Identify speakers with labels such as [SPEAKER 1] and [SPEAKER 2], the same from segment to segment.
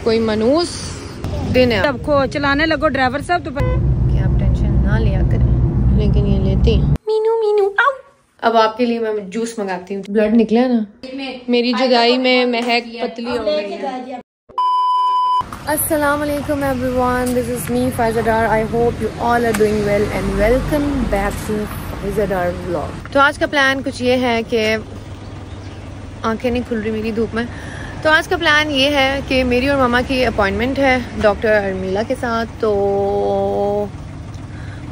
[SPEAKER 1] कोई मनूस दिन है।
[SPEAKER 2] सबको चलाने लगो ड्राइवर साहब तो
[SPEAKER 1] कि आप टेंशन ना लिया करें, लेकिन ये लेती हैं। मीनू मीनू आओ। अब आपके लिए मैं जूस मंगाती हूँ। ब्लड निकला ना, मेरी जुदाई में महक पतली हो गई है। अस्सलाम वालेकुम everyone, this is me Faiza Dar. I hope you all are doing well and welcome back to Faiza Dar vlog. तो आज का प्लान कुछ ये है कि आंखें नहीं खुल रही मेरी धूप में। तो आज का प्लान ये है कि मेरी और मामा की अपॉइंटमेंट है डॉक्टर अर्मिला के साथ। तो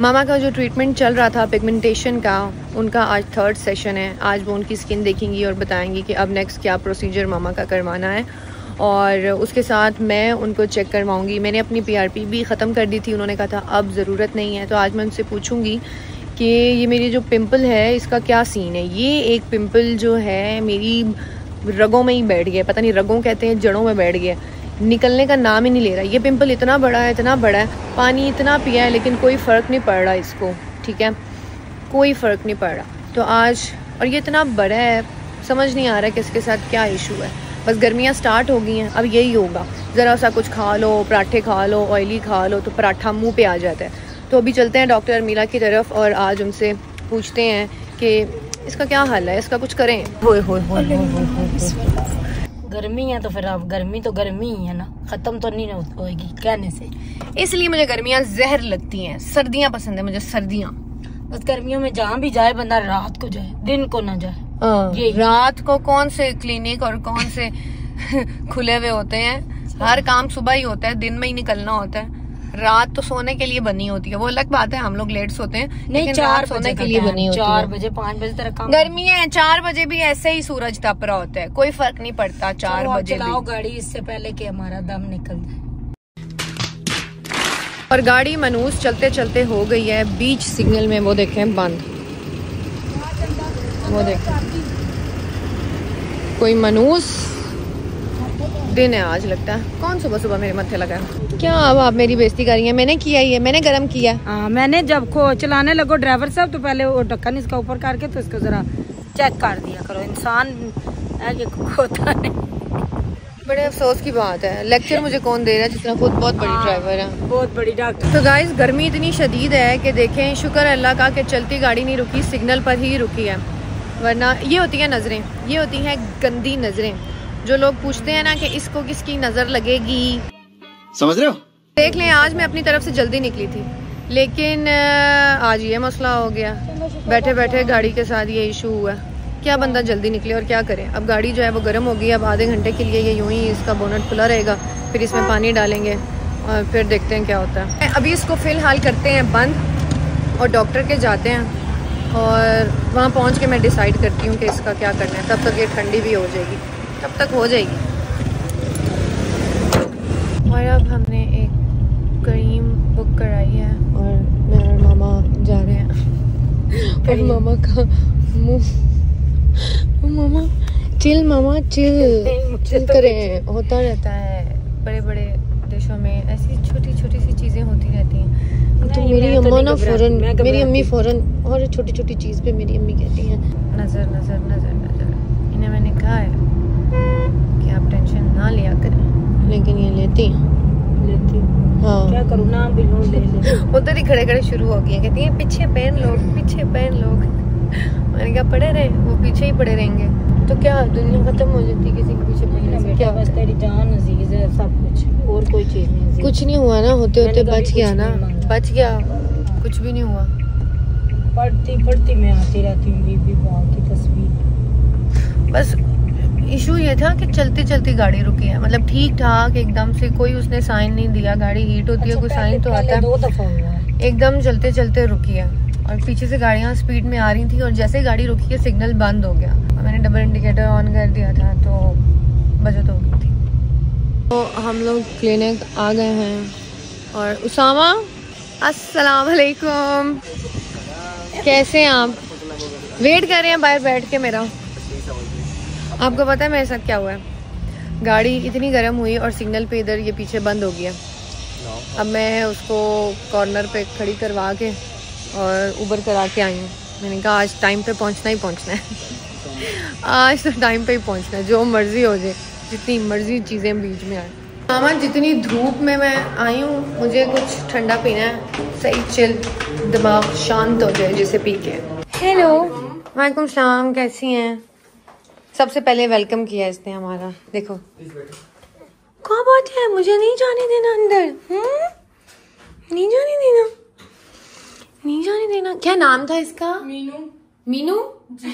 [SPEAKER 1] मामा का जो ट्रीटमेंट चल रहा था पिगमेंटेशन का, उनका आज 3rd सेशन है। आज वो उनकी स्किन देखेंगी और बताएंगी कि अब नेक्स्ट क्या प्रोसीजर मामा का करवाना है। और उसके साथ मैं उनको चेक करवाऊंगी। मैंने अपनी PRP भी ख़त्म कर दी थी, उन्होंने कहा था अब ज़रूरत नहीं है। तो आज मैं उनसे पूछूंगी कि ये मेरी जो पिंपल है इसका क्या सीन है। ये एक पिंपल जो है मेरी रगों में ही बैठ गया, पता नहीं रगों कहते हैं जड़ों में बैठ गया, निकलने का नाम ही नहीं ले रहा। ये पिंपल इतना बड़ा है, इतना बड़ा है, पानी इतना पिया है लेकिन कोई फ़र्क नहीं पड़ रहा इसको, ठीक है, कोई फ़र्क नहीं पड़ रहा। तो आज, और ये इतना बड़ा है, समझ नहीं आ रहा कि इसके साथ क्या इशू है। बस गर्मियाँ स्टार्ट हो गई हैं, अब यही होगा, ज़रा सा कुछ खा लो, पराठे खा लो, ऑयली खा लो तो पराठा मुंह पे आ जाता है। तो अभी चलते हैं डॉक्टर अर्मिला की तरफ और आज उनसे पूछते हैं कि इसका क्या हाल है, इसका कुछ करें।
[SPEAKER 2] गर्मी है तो फिर अब गर्मी तो गर्मी ही है ना, खत्म तो नहीं होगी कहने से।
[SPEAKER 1] इसलिए मुझे गर्मियाँ जहर लगती हैं, सर्दियाँ पसंद है मुझे, सर्दियाँ।
[SPEAKER 2] बस गर्मियों में जहाँ भी जाए बंदा रात को जाए, दिन को ना जाए।
[SPEAKER 1] ये रात को कौन से क्लिनिक और कौन से खुले हुए होते हैं, हर काम सुबह ही होता है, दिन में ही निकलना होता है। रात तो सोने के लिए बनी होती है, वो अलग बात है, हम लोग लेट सोते हैं,
[SPEAKER 2] नहीं 4 सोने के लिए बनी होती है। 4 बजे 5 बजे तक काम।
[SPEAKER 1] गर्मी है, 4 बजे भी ऐसे ही सूरज तप रहा होता है, कोई फर्क नहीं पड़ता। 4 बजे
[SPEAKER 2] चलाओ गाड़ी इससे पहले कि हमारा दम निकल जाए।
[SPEAKER 1] और गाड़ी मनूस चलते चलते हो गई है बीच सिग्नल में, वो देखें बंद, वो देखें कोई मनूस दिन है आज लगता है। कौन सुबह सुबह मेरे मत्थे लगा है? क्या अब आप मेरी बेइज्जती कर रही हैं? मैंने किया ही है, मैंने गरम किया।
[SPEAKER 2] हाँ, मैंने जब को चलाने लगो ड्राइवर साहब तो पहले वो ढक्कन इसका ऊपर करके तो इसको जरा चेक कर दिया करो, इंसान है होता नहीं।
[SPEAKER 1] बड़े अफसोस की बात है, लेक्चर मुझे कौन दे रहा है जितना खुद बहुत बड़ी ड्राइवर है,
[SPEAKER 2] बहुत बड़ी डॉक्टर।
[SPEAKER 1] तो गाइस गर्मी इतनी शदीद है कि देखें, शुक्र अल्लाह का कि चलती गाड़ी नहीं रुकी, सिग्नल पर ही रुकी है। वरना ये होती है नजरें, ये होती हैं गंदी नजरें। जो लोग पूछते हैं ना कि इसको किसकी नजर लगेगी, समझ रहे हो? देख लें, आज मैं अपनी तरफ से जल्दी निकली थी लेकिन आज ये मसला हो गया, बैठे बैठे गाड़ी के साथ ये इशू हुआ। क्या बंदा जल्दी निकले और क्या करे। अब गाड़ी जो है वो गर्म हो गई, अब आधे घंटे के लिए ये यूं ही इसका बोनट खुला रहेगा, फिर इसमें पानी डालेंगे और फिर देखते हैं क्या होता है। अभी इसको फिलहाल करते हैं बंद और डॉक्टर के जाते हैं और वहाँ पहुँच के मैं डिसाइड करती हूँ कि इसका क्या करना है। तब तक ये ठंडी भी हो जाएगी, तब तक हो जाएगी। और अब हमने एक क्रीम बुक कराई है और मैं और मामा जा रहे हैं। और मामा का मुँह, मामा चिल, मामा चिल करें। होता रहता है बड़े बड़े देशों में, ऐसी छोटी छोटी सी चीज़ें होती रहती हैं। तो मेरी अम्मा ना फ़ौरन, मेरी अम्मी फ़ौरन, और छोटी छोटी चीज़ पे मेरी अम्मी कहती हैं नज़र नज़र नज़र नज़र। इन्हें मैंने कहा है कि आप टेंशन ना लिया करें, लेकिन ये लेती हाँ,
[SPEAKER 2] क्या करूँ ना, बिल्कुल ले
[SPEAKER 1] उधर ही खड़े खड़े शुरू हो गई, कहती हैं पीछे पहन लोग, पीछे पहन लोग। मैंने कहा पड़े रहे, वो पीछे ही पड़े रहेंगे तो क्या दुनिया खत्म हो जाती किसी के पीछे पड़ने से? क्या
[SPEAKER 2] बस तेरी जान अजीज है, सब कुछ, और कोई चीज नहीं।
[SPEAKER 1] कुछ नहीं हुआ ना, होते होते बच गया ना, बच गया, कुछ भी नहीं हुआ।
[SPEAKER 2] पढ़ती पढ़ती मैं आती रहती हूँ बीबी बाबा की तस्वीर।
[SPEAKER 1] बस इशू ये था कि चलती चलती गाड़ी रुकी है, मतलब ठीक ठाक एकदम से, कोई उसने साइन नहीं दिया। गाड़ी हीट होती है, कोई साइन तो आता है।
[SPEAKER 2] 2 दफा हुआ है, एकदम
[SPEAKER 1] चलते चलते रुकी है और पीछे से गाड़ियाँ स्पीड में आ रही थी और जैसे ही गाड़ी रुकी है सिग्नल बंद हो गया। मैंने डबल इंडिकेटर ऑन कर दिया था तो बचत हो गई थी। तो हम लोग क्लिनिक आ गए हैं और उसामा, अस्सलाम वालेकुम, कैसे हैं आप? वेट कर रहे हैं बाहर बैठ के मेरा। आपको पता है मेरे साथ क्या हुआ है? गाड़ी इतनी गर्म हुई और सिग्नल पे इधर ये पीछे बंद हो गया। अब मैं उसको कॉर्नर पे खड़ी करवा के और उबर करा के आई हूँ। मैंने कहा आज टाइम पे पहुँचना ही पहुँचना है। आज तो टाइम पे ही पहुँचना है, जो मर्जी हो जाए, जितनी मर्जी चीज़ें बीच में आए। मामा जितनी धूप में मैं आई हूँ, मुझे कुछ ठंडा पीना है, सही चिल, दिमाग शांत हो जाए जिसे पी के। हेलो, वालेकुम सलाम, कैसी हैं? सबसे पहले वेलकम किया इसने हमारा। देखो क्या बात है, मुझे नहीं जाने देना अंदर। नहीं जाने देना, नहीं जाने देना। क्या नाम था इसका? मीनू। मीनू जी।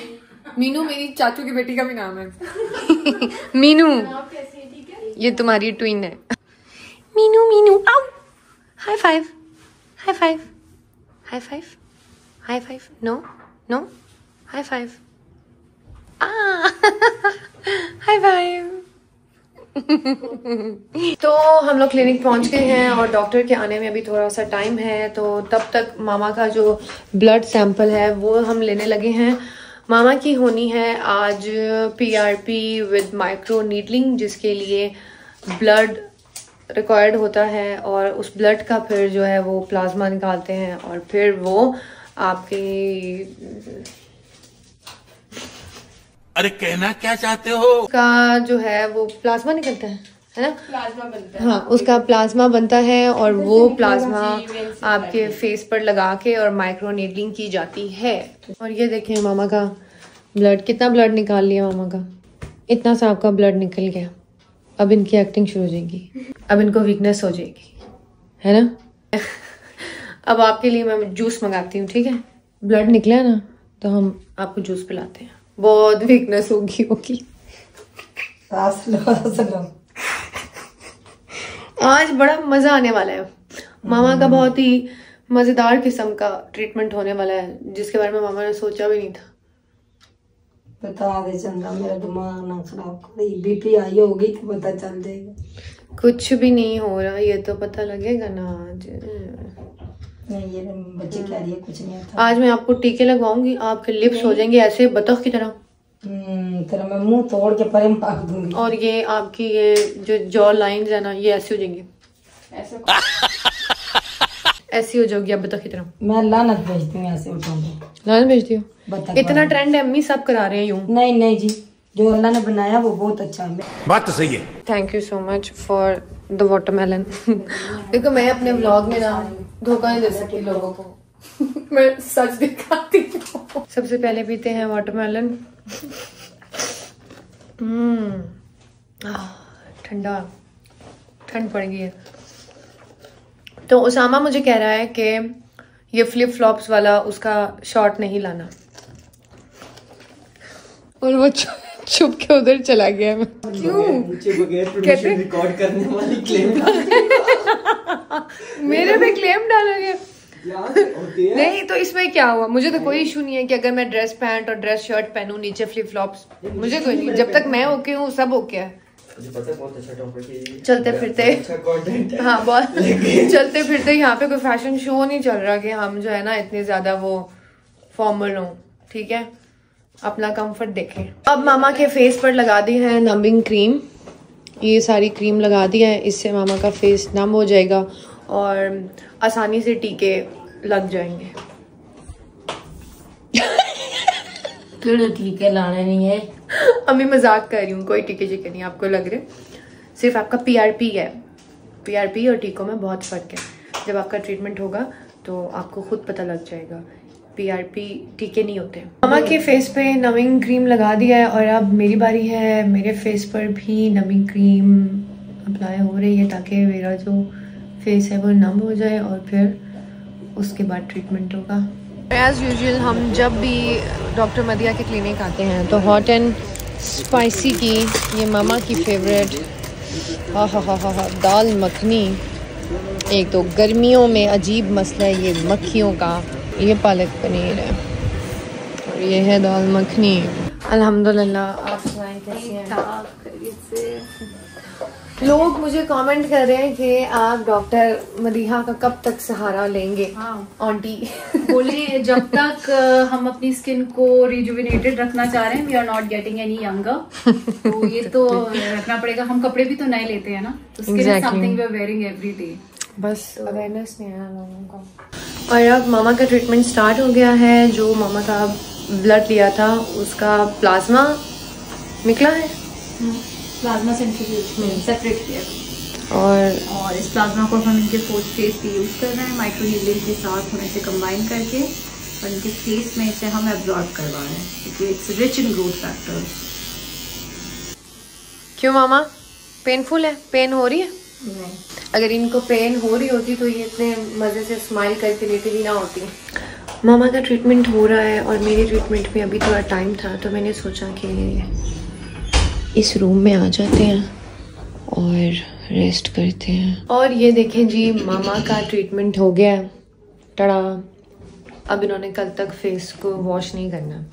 [SPEAKER 1] मीनू मेरी चाचू की बेटी का भी नाम है। मीनू, ये तुम्हारी ट्विन है। मीनू मीनू, आओ, high five, high five, high five, high five. No no, high five, high five. तो हम लोग क्लिनिक पहुंच गए हैं और डॉक्टर के आने में अभी थोड़ा सा टाइम है, तो तब तक मामा का जो ब्लड सैंपल है वो हम लेने लगे हैं। मामा की होनी है आज PRP विद माइक्रो नीडलिंग, जिसके लिए ब्लड रिक्वायर्ड होता है और उस ब्लड का फिर जो है वो प्लाज्मा निकालते हैं और फिर वो आपके,
[SPEAKER 3] अरे कहना क्या चाहते हो,
[SPEAKER 1] का जो है वो प्लाज्मा निकलता है ना, प्लाज्मा बनता है। हाँ, उसका प्लाज्मा बनता है और वो प्लाज्मा आपके फेस पर लगा के और माइक्रो नीडलिंग की जाती है। और ये देखें मामा का ब्लड, कितना ब्लड निकाल लिया मामा का, इतना सा आपका ब्लड निकल गया। अब इनकी एक्टिंग शुरू हो जाएगी, अब इनको वीकनेस हो जाएगी, है ना। अब आपके लिए मैं जूस मंगाती हूँ, ठीक है? ब्लड निकला है ना, तो हम आपको जूस पिलाते हैं। बहुत वीकनेस होगी। आज बड़ा मजा आने वाला है। मामा का बहुत ही मजेदार किस्म का ट्रीटमेंट होने वाला है, जिसके बारे में मामा ने सोचा भी नहीं था।
[SPEAKER 2] बता दे चंदा, मेरा दिमाग ना खराब कर, BP आई होगी तो पता चल जाएगा।
[SPEAKER 1] कुछ भी नहीं हो रहा, ये तो पता लगेगा ना आज।
[SPEAKER 2] नहीं, ये बच्चे कह रही है कुछ नहीं आता।
[SPEAKER 1] आज मैं आपको टीके लगवाऊंगी, आपके लिप्स हो जाएंगे ऐसे बतख की तरह।
[SPEAKER 2] तेरा मैं मुंह तोड़ के परे मार दूंगी।
[SPEAKER 1] और ये आपकी ये जो जॉ लाइंस है ना, ये ऐसे हो जाएंगे, ऐसी हो जाओगी आप बतख की तरह।
[SPEAKER 2] मैं लानत भेजती हूँ, ऐसे उठाऊंगी।
[SPEAKER 1] लानत भेजती हूँ? इतना ट्रेंड है, अम्मी सब करा रहे हैं यूं।
[SPEAKER 2] नहीं नहीं जी, जो अल्लाह ने बनाया वो बहुत अच्छा है।
[SPEAKER 3] बात तो सही है।
[SPEAKER 1] Thank you so much for the watermelon. देखो मैं अपने व्लॉग में ना धोखा नहीं दे सकती लोगों को। मैं सच दिखाती हूँ। सबसे पहले पीते हैं वाटरमेलन। ठंडा, ठंड पड़ गई है। तो उसामा मुझे कह रहा है कि ये फ्लिप फ्लॉप्स वाला उसका शॉट नहीं लाना, और वो छुप के उधर चला गया। मैं क्यों? कहते
[SPEAKER 4] रिकॉर्ड करने वाली क्लेम
[SPEAKER 1] मेरे पे क्लेम डाला गया। नहीं तो इसमें क्या हुआ, मुझे तो कोई इशू नहीं है कि अगर मैं ड्रेस पैंट और ड्रेस शर्ट पहनूं, नीचे फ्लिप फ्लॉप्स, मुझे कोई नहीं। जब तक मैं ओके हूँ सब ओके है।
[SPEAKER 4] पता है बहुत अच्छा टॉपिक है,
[SPEAKER 1] चलते फिरते
[SPEAKER 4] अच्छा कंटेंट है।
[SPEAKER 1] हाँ बहुत चलते फिरते यहाँ पे कोई फैशन शो नहीं चल रहा कि हम जो है ना इतने ज्यादा वो फॉर्मल हो, ठीक है? अपना कंफर्ट देखें। अब मामा के फेस पर लगा दी है नमिंग क्रीम, ये सारी क्रीम लगा दी है, इससे मामा का फेस नम हो जाएगा और आसानी से टीके लग जाएंगे।
[SPEAKER 2] टीके लाने नहीं है,
[SPEAKER 1] अम्मी मजाक कर रही हूँ, कोई टीके चीके नहीं आपको लग रहे, सिर्फ आपका PRP है। PRP और टीकों में बहुत फर्क है। जब आपका ट्रीटमेंट होगा तो आपको खुद पता लग जाएगा, PRP टीके नहीं होते। मामा के फेस पे नमिंग क्रीम लगा दिया है और अब मेरी बारी है। मेरे फेस पर भी नमिंग क्रीम अप्लाई हो रही है ताकि मेरा जो फेस है वो नम हो जाए और फिर उसके बाद ट्रीटमेंट होगा। एज यूजुअल हम जब भी डॉक्टर मदिया के क्लिनिक आते हैं तो हॉट एंड स्पाइसी की ये मामा की फेवरेट हा दाल मखनी। एक तो गर्मियों में अजीब मसला है ये मक्खियों का, ये पालक पनीर है और ये है दाल मखनी। अल्हम्दुलिल्लाह। आप सुनाएं कैसी हैं? लोग मुझे कमेंट कर रहे हैं कि आप डॉक्टर मदीहा का कब तक सहारा लेंगे? आंटी
[SPEAKER 5] बोले जब तक हम अपनी स्किन को रिजुविनेटेड रखना चाह रहे हैं, we are not getting any younger, तो ये तो रखना पड़ेगा। हम कपड़े भी तो नए लेते हैं ना, तो skin is something we are wearing every day.
[SPEAKER 1] बस अवेयरनेस नहीं है लोगों को। और अब मामा का ट्रीटमेंट स्टार्ट हो गया है। जो मामा का ब्लड लिया था उसका प्लाज्मा निकला है,
[SPEAKER 5] प्लाज्मा सेंट्रीफ्यूज सेपरेट किया। और इस प्लाज्मा को हम इनके फेस पे यूज़ कर रहे हैं माइक्रो नीडलिंग के साथ, हम इसे कंबाइन करके और इनके फेस में इसे हम एब्जॉर्ब करवा रहे हैं क्योंकि it's rich in growth factors.
[SPEAKER 1] क्यों मामा, पेनफुल है? पेन हो रही है?
[SPEAKER 2] नहीं।
[SPEAKER 1] अगर इनको पेन हो रही होती तो ये इतने मज़े से स्माइल करके लेती भी ना होती। मामा का ट्रीटमेंट हो रहा है और मेरी ट्रीटमेंट में अभी थोड़ा टाइम था, तो मैंने सोचा कि इस रूम में आ जाते हैं और रेस्ट करते हैं। और ये देखें जी, मामा का ट्रीटमेंट हो गया है। टड़ा। अब इन्होंने कल तक फेस को वॉश नहीं करना।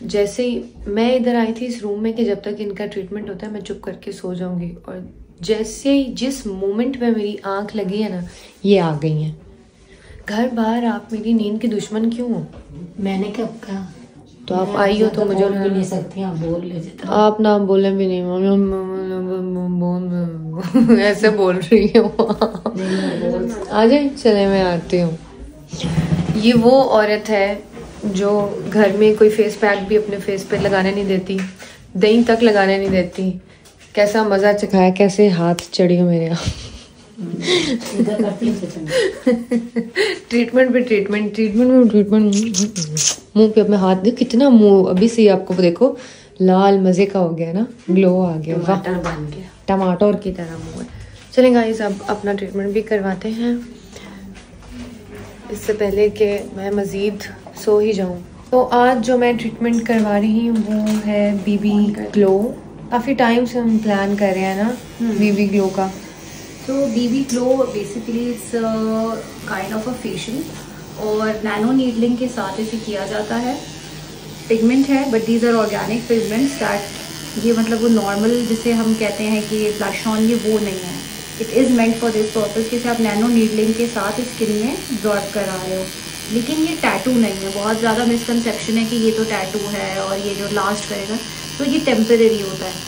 [SPEAKER 1] जैसे ही मैं इधर आई थी इस रूम में कि जब तक इनका ट्रीटमेंट होता है मैं चुप करके सो जाऊंगी, और जैसे ही जिस मोमेंट में मेरी आंख लगी है ना, ये आ गई हैं। घर बार आप मेरी नींद की दुश्मन क्यों हो?
[SPEAKER 2] मैंने कब कहा?
[SPEAKER 1] तो आप आई हो तो मुझे
[SPEAKER 2] बोल भी नहीं सकती, आप बोल लेते।
[SPEAKER 1] आप ना बोले भी नहीं, ऐसे बोल रही हो। आ जाए, चले मैं आती हूँ। ये वो औरत है जो घर में कोई फेस पैक भी अपने फेस पे लगाने नहीं देती, दही तक लगाने नहीं देती। कैसा मज़ा चखाया, कैसे हाथ चढ़ी हो मेरे यहाँ। ट्रीटमेंट पे ट्रीटमेंट, ट्रीटमेंट में ट्रीटमेंट। मुंह पे अपने हाथ दे, कितना मुंह अभी से आपको देखो लाल मज़े का हो गया ना, ग्लो आ गया,
[SPEAKER 2] टमाटर बन गया,
[SPEAKER 1] टमाटर की तरह मुंह है। चलें गाइस, अब अपना ट्रीटमेंट भी करवाते हैं इससे पहले कि मैं मज़ीद सो ही जाऊं। तो आज जो मैं ट्रीटमेंट करवा रही हूँ वो है बीबी ग्लो। काफ़ी टाइम से हम प्लान कर रहे हैं ना बीबी ग्लो का।
[SPEAKER 5] तो BB glow basically it's kind of a facial और नैनो नीडलिंग के साथ इसे किया जाता है। पिगमेंट है but these are organic pigments that, ये मतलब वो नॉर्मल जिसे हम कहते हैं कि ब्लश ऑन, ये वो नहीं है। It is meant for this purpose कि आप नैनो नीडलिंग के साथ स्किन में एब्जॉर्ब करा रहे हो, लेकिन ये टैटू नहीं है। बहुत ज़्यादा मिसकंसेप्शन है कि ये तो टैटू है और ये जो लास्ट करेगा, तो ये टेम्परेरी होता है।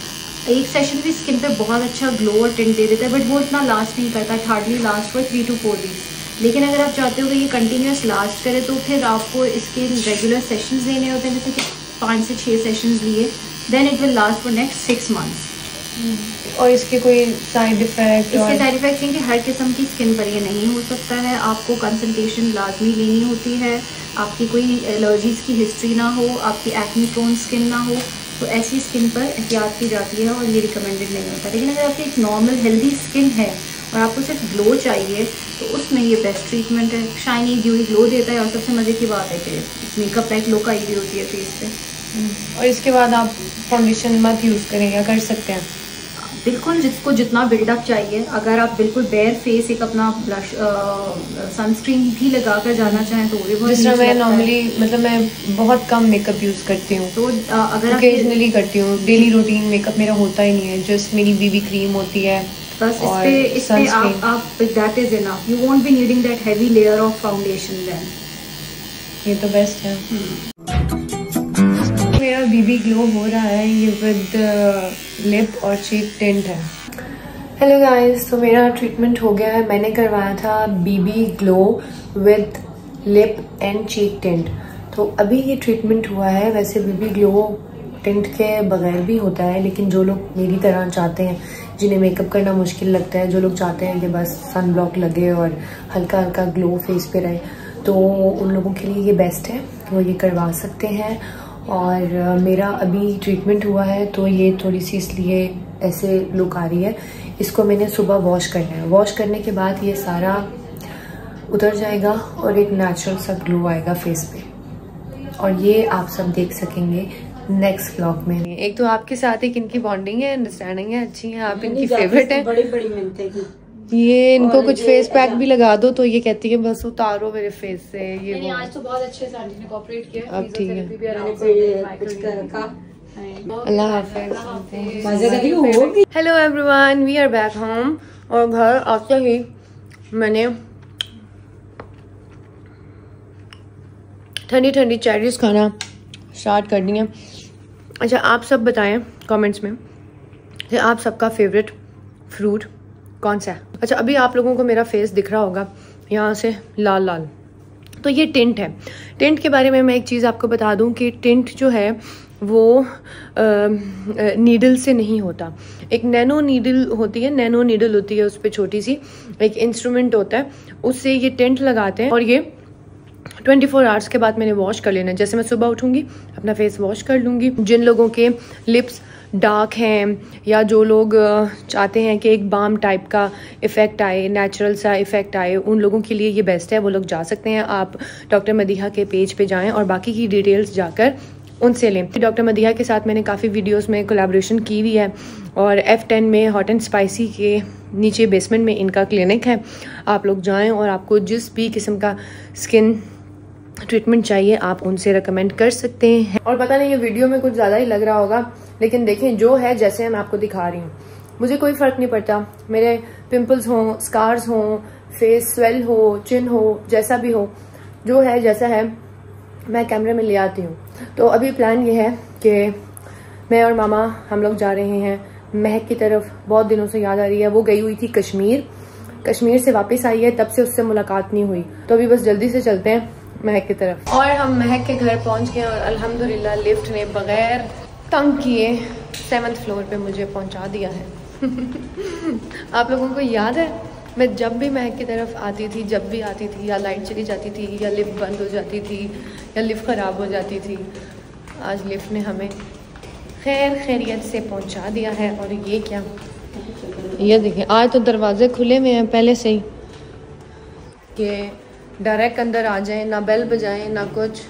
[SPEAKER 5] एक सेशन भी स्किन पे बहुत अच्छा ग्लो और टिंट दे देता है बट वो इतना लास्ट नहीं करता, hardly last for 3 to 4 weeks. लेकिन अगर आप चाहते हो कि ये कंटिन्यूस लास्ट करे तो फिर आपको इसके रेगुलर सेशंस लेने होते हैं, जैसे कि 5 से 6 सेशंस लिए, then it will last for next 6 months।
[SPEAKER 1] और इसके कोई साइड इफेक्ट?
[SPEAKER 5] इसके साइड इफेक्ट्स हैं कि हर किस्म की स्किन पर ये नहीं हो सकता है। आपको कंसल्टेशन लाजमी लेनी होती है। आपकी कोई एलर्जीज़ की हिस्ट्री ना हो, आपकी एक्ने प्रोन स्किन ना हो, तो ऐसी स्किन पर एहतियात की जाती है और ये रिकमेंडेड नहीं होता। लेकिन अगर आपकी एक नॉर्मल हेल्दी स्किन है और आपको सिर्फ ग्लो चाहिए तो उसमें ये बेस्ट ट्रीटमेंट है। शाइनी ड्यूई ग्लो देता है और सबसे मज़े की बात है कि मेकअप लाइक लोग आई भी होती है फेस पे।
[SPEAKER 1] और इसके बाद आप फाउंडेशन मत यूज़ करें या कर सकते हैं?
[SPEAKER 5] बिल्कुल, जिसको जितना बिल्डअप चाहिए। अगर आप बिल्कुल बेयर फेस एक अपना ब्लश सनस्क्रीन भी लगा कर जाना चाहें तो भी बहुत।
[SPEAKER 1] जिस तरह मैं नॉर्मली, मतलब मैं बहुत कम मेकअप यूज़ करती हूँ,
[SPEAKER 5] तो अगर
[SPEAKER 1] ओकेजनली करती हूँ। डेली रूटीन मेकअप मेरा होता ही नहीं है, जस्ट मेरी बीबी क्रीम होती है
[SPEAKER 5] बस।
[SPEAKER 1] और
[SPEAKER 5] इस पे आप that is enough, you won't be needing that heavy layer of foundation then.
[SPEAKER 1] ये तो बेस्ट है। मेरा बीबी ग्लो हो रहा है, ये विद लिप और चीक टिंट है। हेलो गाइस, तो मेरा ट्रीटमेंट हो गया है। मैंने करवाया था BB glow with lip and cheek tint. तो अभी ये ट्रीटमेंट हुआ है। वैसे बीबी ग्लो टिंट के बगैर भी होता है, लेकिन जो लोग मेरी तरह चाहते हैं, जिन्हें मेकअप करना मुश्किल लगता है, जो लोग चाहते हैं कि बस सन ब्लॉक लगे और हल्का हल्का ग्लो फेस पे रहे, तो उन लोगों के लिए ये बेस्ट है, वो ये करवा सकते हैं। और मेरा अभी ट्रीटमेंट हुआ है तो ये थोड़ी सी इसलिए ऐसे लुक आ रही है। इसको मैंने सुबह वॉश करना है। वॉश करने के बाद ये सारा उतर जाएगा और एक नेचुरल सा ग्लो आएगा फेस पे, और ये आप सब देख सकेंगे नेक्स्ट व्लॉग में। एक तो आपके साथ एक इनकी बॉन्डिंग है, अंडरस्टैंडिंग है, अच्छी है, आप इनकी फेवरेट है।
[SPEAKER 2] बड़ी बड़ी मिलते हैं।
[SPEAKER 1] ये इनको कुछ फेस पैक भी लगा दो तो ये कहती है बस उतारो मेरे फेस से। ये
[SPEAKER 5] आज तो बहुत अच्छे से आंटी ने कोऑपरेट किया।
[SPEAKER 1] अब ठीक है,
[SPEAKER 2] है।
[SPEAKER 1] अल्लाह हाफिज। Hello everyone, we are back home. और घर आते ही मैंने ठंडी ठंडी चाइनीज खाना स्टार्ट कर दी है। अच्छा, आप सब बताएं कमेंट्स में कि आप सबका फेवरेट फ्रूट कौन सा है। अच्छा, अभी आप लोगों को मेरा फेस दिख रहा होगा यहाँ से लाल लाल, तो ये टिंट है। टिंट के बारे में मैं एक चीज़ आपको बता दूं कि टिंट जो है वो नीडल से नहीं होता। एक नैनो नीडल होती है, नैनो नीडल होती है, उस पर छोटी सी एक इंस्ट्रूमेंट होता है, उससे ये टेंट लगाते हैं और ये 24 आवर्स के बाद मैंने वॉश कर लेना है। जैसे मैं सुबह उठूंगी अपना फेस वॉश कर लूँगी। जिन लोगों के लिप्स डार्क हैं या जो लोग चाहते हैं कि एक बाम टाइप का इफ़ेक्ट आए, नेचुरल सा इफ़ेक्ट आए, उन लोगों के लिए ये बेस्ट है। वो लोग जा सकते हैं, आप डॉक्टर मदीहा के पेज पे जाएं और बाकी की डिटेल्स जाकर उनसे लें। डॉक्टर मदीहा के साथ मैंने काफ़ी वीडियोस में कोलैबोरेशन की हुई है और F10 में हॉट एंड स्पाइसी के नीचे बेसमेंट में इनका क्लिनिक है। आप लोग जाएँ और आपको जिस भी किस्म का स्किन ट्रीटमेंट चाहिए आप उनसे रिकमेंड कर सकते हैं। और पता नहीं ये वीडियो में कुछ ज़्यादा ही लग रहा होगा, लेकिन देखें जो है जैसे मैं आपको दिखा रही हूँ, मुझे कोई फ़र्क नहीं पड़ता। मेरे पिंपल्स हों, स्कार्स हों, फेस स्वेल हो, चिन हो, जैसा भी हो, जो है जैसा है मैं कैमरे में ले आती हूँ। तो अभी प्लान ये है कि मैं और मामा हम लोग जा रहे हैं महक की तरफ। बहुत दिनों से याद आ रही है, वो गई हुई थी कश्मीर से वापस आई है, तब से उससे मुलाकात नहीं हुई। तो अभी बस जल्दी से चलते हैं महक की तरफ। और हम महक के घर पहुंच गए और अल्हम्दुलिल्लाह लिफ्ट ने बगैर तंग किए 7th फ्लोर पे मुझे पहुंचा दिया है। आप लोगों को याद है मैं जब भी महक की तरफ आती थी, जब भी आती थी, या लाइट चली जाती थी या लिफ्ट बंद हो जाती थी या लिफ्ट ख़राब हो जाती थी, आज लिफ्ट ने हमें खैरियत से पहुंचा दिया है। और ये क्या, ये देखिए आज तो दरवाजे खुले हुए हैं पहले से ही कि डायरेक्ट अंदर आ जाएं, ना बेल बजाएं ना कुछ,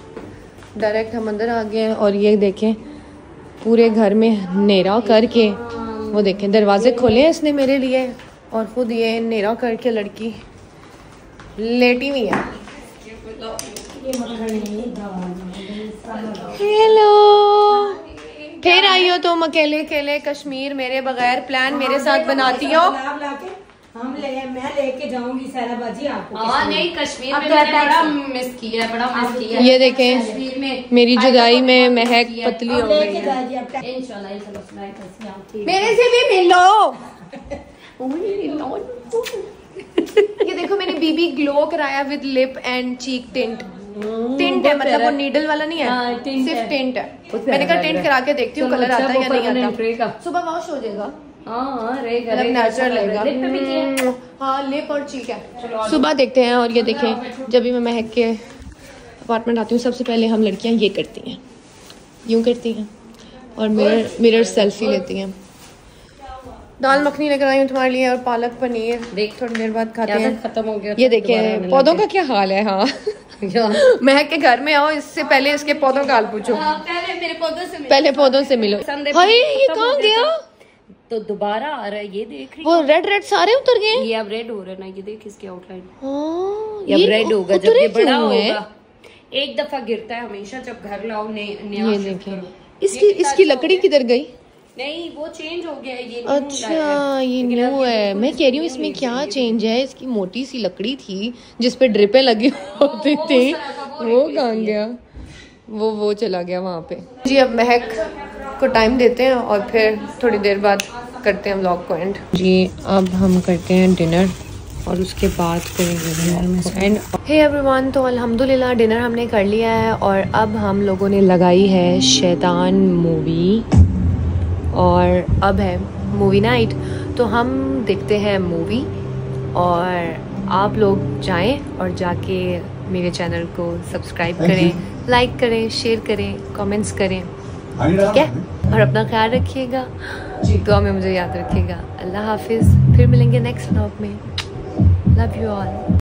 [SPEAKER 1] डायरेक्ट हम अंदर आ गए हैं। और ये देखें पूरे घर में नेरा करके, वो देखें दरवाजे खोले हैं इसने मेरे लिए और ख़ुद ये नेरा करके लड़की लेटी हुई है। हेलो, फिर आई हो तुम अकेले अकेले कश्मीर मेरे बगैर, प्लान मेरे साथ बनाती हो।
[SPEAKER 2] मैं लेके जाऊंगी सारा बाजी आपको।
[SPEAKER 5] नहीं कश्मीर में मैंने बड़ा मिस किया है, बड़ा मिस किया है।
[SPEAKER 1] ये देखें मेरी जुदाई में महक पतली हो गई है। मेरे से भी मिलो। ये देखो मैंने बीबी ग्लो कराया with lip and cheek tint. Tint है मतलब वो नीडल वाला नहीं है, सिर्फ टिंट है। मैंने कहा टिंट करा के देखती हूँ कलर आता है या नहीं आता। सुबह वॉश हो जाएगा, नेचुरल रहेगा। हाँ लिप और चीक है। सुबह देखते हैं। और ये देखें जब भी मैं महक के अपार्टमेंट आती हूँ सबसे पहले हम लड़कियाँ ये करती हैं, यूँ करती हैं और मिरर सेल्फी लेती हैं। दाल मखनी लेकर आई हूँ तुम्हारे लिए और पालक पनीर, देख थोड़ी देर बाद खाते हैं। खत्म हो गया। ये देखें पौधों का क्या हाल है। हाँ महक के घर में आओ, इससे पहले इसके पौधों का हाल पूछो। पहले पौधों से मिलो। हाय ये कहाँ गया?
[SPEAKER 2] तो दोबारा आ रहा है, ये देख रही
[SPEAKER 1] वो रेड सारे उतर गए।
[SPEAKER 2] ये अब रेड हो रहा है ना, ये देख इसकी आउटलाइन।
[SPEAKER 1] ये
[SPEAKER 2] रेड होगा जब ये बड़ा होगा। एक दफा गिरता है हमेशा जब घर लाओ नया।
[SPEAKER 1] ये देखिए इसकी लकड़ी किधर गई?
[SPEAKER 2] नहीं वो चेंज हो गया ये।
[SPEAKER 1] अच्छा ये न्यू है। मैं कह रही हूँ इसमें क्या चेंज है? इसकी मोटी सी लकड़ी थी जिसपे ड्रिपें लगी होती थी, वो कहाँ गया? वो चला गया वहाँ पे। जी अब महक को टाइम देते हैं और फिर थोड़ी देर बाद करते हैं व्लॉग को एंड। जी अब हम करते हैं डिनर और उसके बाद करेंगे एंड। हे एवरीवन, तो अल्हम्दुलिल्लाह डिनर हमने कर लिया है और अब हम लोगों ने लगाई है शैतान मूवी और अब है मूवी नाइट। तो हम देखते हैं मूवी और आप लोग जाएं और जाके मेरे चैनल को सब्सक्राइब करें, लाइक करें, शेयर करें, कमेंट्स करें, ठीक है? और अपना ख्याल रखिएगा, दुआ में मुझे याद रखिएगा। अल्लाह हाफिज़, फिर मिलेंगे नेक्स्ट व्लॉग में। Love you all.